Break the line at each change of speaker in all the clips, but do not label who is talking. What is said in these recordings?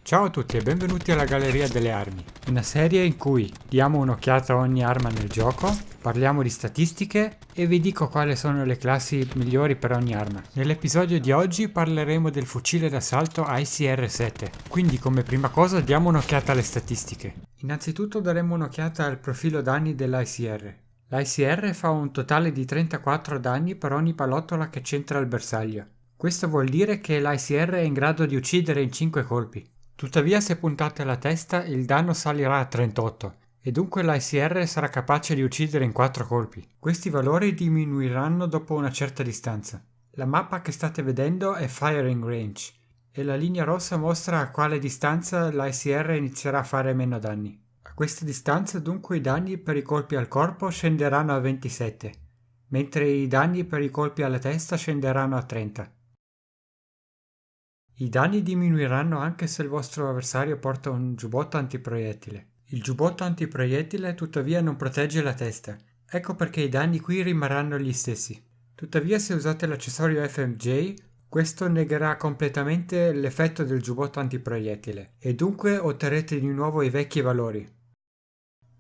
Ciao a tutti e benvenuti alla Galleria delle Armi, una serie in cui diamo un'occhiata a ogni arma nel gioco, parliamo di statistiche e vi dico quali sono le classi migliori per ogni arma. Nell'episodio di oggi parleremo del fucile d'assalto ICR-7, quindi come prima cosa diamo un'occhiata alle statistiche. Innanzitutto daremo un'occhiata al profilo danni dell'ICR. L'ICR fa un totale di 34 danni per ogni pallottola che centra il bersaglio. Questo vuol dire che l'ICR è in grado di uccidere in 5 colpi. Tuttavia, se puntate alla testa, il danno salirà a 38 e dunque l'ICR sarà capace di uccidere in 4 colpi. Questi valori diminuiranno dopo una certa distanza. La mappa che state vedendo è Firing Range e la linea rossa mostra a quale distanza l'ICR inizierà a fare meno danni. A questa distanza dunque i danni per i colpi al corpo scenderanno a 27, mentre i danni per i colpi alla testa scenderanno a 30. I danni diminuiranno anche se il vostro avversario porta un giubbotto antiproiettile. Il giubbotto antiproiettile tuttavia non protegge la testa, ecco perché i danni qui rimarranno gli stessi. Tuttavia se usate l'accessorio FMJ, questo negherà completamente l'effetto del giubbotto antiproiettile e dunque otterrete di nuovo i vecchi valori.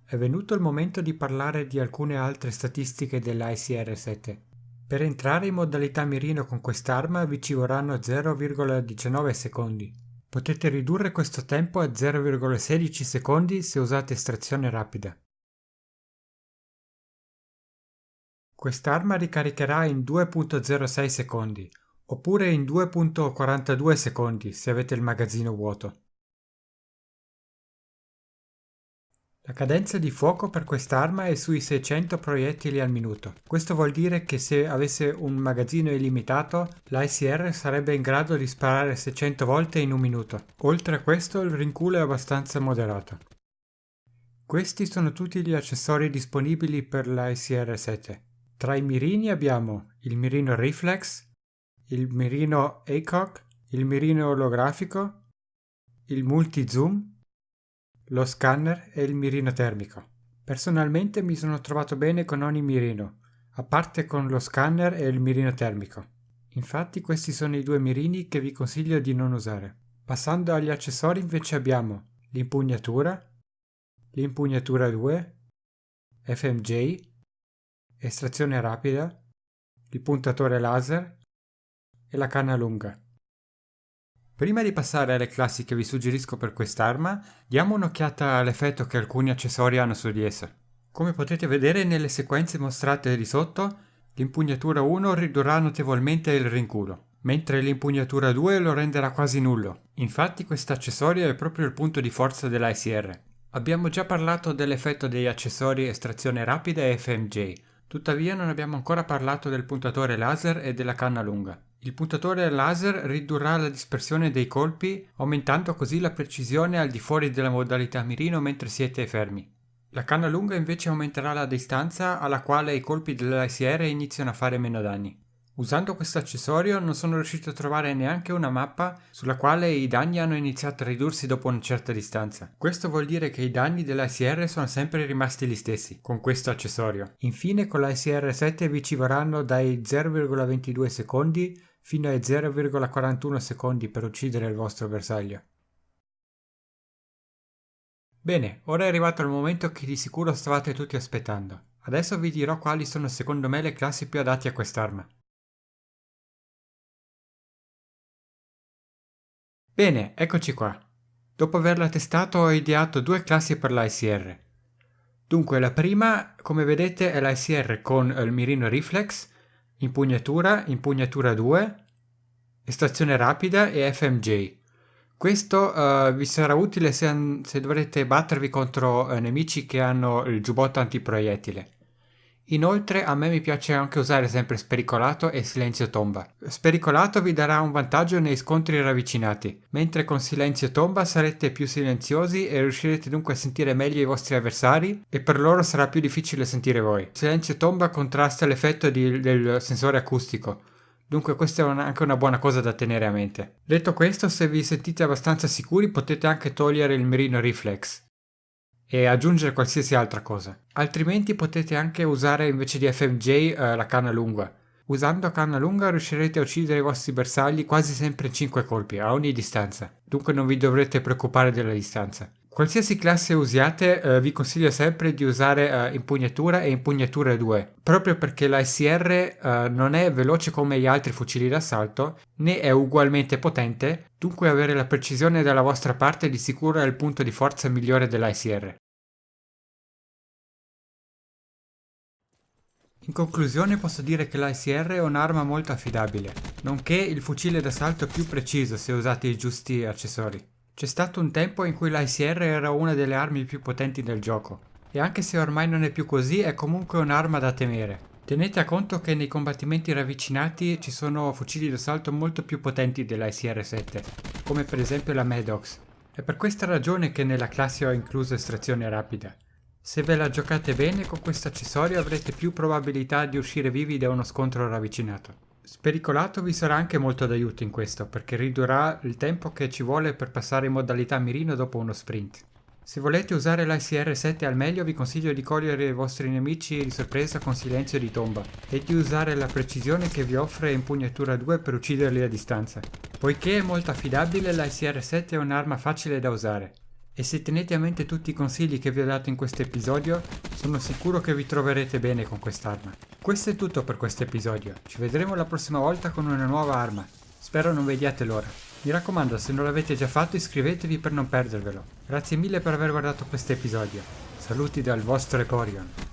È venuto il momento di parlare di alcune altre statistiche dell'ICR-7. Per entrare in modalità mirino con quest'arma vi ci vorranno 0,19 secondi. Potete ridurre questo tempo a 0,16 secondi se usate estrazione rapida. Quest'arma ricaricherà in 2,06 secondi, oppure in 2,42 secondi se avete il magazzino vuoto. La cadenza di fuoco per quest'arma è sui 600 proiettili al minuto. Questo vuol dire che se avesse un magazzino illimitato, l'ICR sarebbe in grado di sparare 600 volte in un minuto. Oltre a questo, il rinculo è abbastanza moderato. Questi sono tutti gli accessori disponibili per l'ICR-7. Tra i mirini abbiamo il mirino Reflex, il mirino ACOG, il mirino olografico, il multi-zoom, lo scanner e il mirino termico. Personalmente mi sono trovato bene con ogni mirino, a parte con lo scanner e il mirino termico. Infatti questi sono i due mirini che vi consiglio di non usare. Passando agli accessori invece abbiamo l'impugnatura 2, FMJ, estrazione rapida, il puntatore laser e la canna lunga. Prima di passare alle classi che vi suggerisco per quest'arma, diamo un'occhiata all'effetto che alcuni accessori hanno su di essa. Come potete vedere nelle sequenze mostrate di sotto, l'impugnatura 1 ridurrà notevolmente il rinculo, mentre l'impugnatura 2 lo renderà quasi nullo. Infatti questo accessorio è proprio il punto di forza dell'ICR. Abbiamo già parlato dell'effetto degli accessori estrazione rapida e FMJ, tuttavia non abbiamo ancora parlato del puntatore laser e della canna lunga. Il puntatore laser ridurrà la dispersione dei colpi, aumentando così la precisione al di fuori della modalità mirino mentre siete fermi. La canna lunga invece aumenterà la distanza alla quale i colpi dell'ICR iniziano a fare meno danni. Usando questo accessorio non sono riuscito a trovare neanche una mappa sulla quale i danni hanno iniziato a ridursi dopo una certa distanza. Questo vuol dire che i danni dell'ICR sono sempre rimasti gli stessi con questo accessorio. Infine con l'ICR-7 vi ci vorranno dai 0,22 secondi fino ai 0,41 secondi per uccidere il vostro bersaglio. Bene, ora è arrivato il momento che di sicuro stavate tutti aspettando. Adesso vi dirò quali sono secondo me le classi più adatte a quest'arma. Bene, eccoci qua. Dopo averla testato ho ideato due classi per l'ICR. Dunque la prima, come vedete, è l'ICR con il mirino Reflex, impugnatura 2, estrazione rapida e FMJ. Questo vi sarà utile se dovrete battervi contro nemici che hanno il giubbotto antiproiettile. Inoltre a me mi piace anche usare sempre spericolato e silenzio tomba. Spericolato vi darà un vantaggio nei scontri ravvicinati, mentre con silenzio tomba sarete più silenziosi e riuscirete dunque a sentire meglio i vostri avversari e per loro sarà più difficile sentire voi. Silenzio tomba contrasta l'effetto del sensore acustico, dunque questa è anche una buona cosa da tenere a mente. Detto questo, se vi sentite abbastanza sicuri potete anche togliere il mirino Reflex e aggiungere qualsiasi altra cosa. Altrimenti potete anche usare invece di FMJ la canna lunga. Usando canna lunga riuscirete a uccidere i vostri bersagli quasi sempre in 5 colpi, a ogni distanza, dunque non vi dovrete preoccupare della distanza. Qualsiasi classe usiate, vi consiglio sempre di usare impugnatura e impugnatura 2, proprio perché la SR non è veloce come gli altri fucili d'assalto, né è ugualmente potente, dunque avere la precisione dalla vostra parte di sicuro è il punto di forza migliore della SR. In conclusione posso dire che l'ASR è un'arma molto affidabile, nonché il fucile d'assalto più preciso se usate i giusti accessori. C'è stato un tempo in cui l'ASR era una delle armi più potenti del gioco, e anche se ormai non è più così è comunque un'arma da temere. Tenete a conto che nei combattimenti ravvicinati ci sono fucili d'assalto molto più potenti dell'ASR 7, come per esempio la Maddox. È per questa ragione che nella classe ho incluso estrazione rapida. Se ve la giocate bene con questo accessorio avrete più probabilità di uscire vivi da uno scontro ravvicinato. Spericolato vi sarà anche molto d'aiuto in questo, perché ridurrà il tempo che ci vuole per passare in modalità mirino dopo uno sprint. Se volete usare l'ICR-7 al meglio vi consiglio di cogliere i vostri nemici di sorpresa con silenzio di tomba e di usare la precisione che vi offre impugnatura 2 per ucciderli a distanza. Poiché è molto affidabile, l'ICR-7 è un'arma facile da usare. E se tenete a mente tutti i consigli che vi ho dato in questo episodio, sono sicuro che vi troverete bene con quest'arma. Questo è tutto per questo episodio, ci vedremo la prossima volta con una nuova arma. Spero non vediate l'ora. Mi raccomando, se non l'avete già fatto iscrivetevi per non perdervelo. Grazie mille per aver guardato questo episodio. Saluti dal vostro Eporion.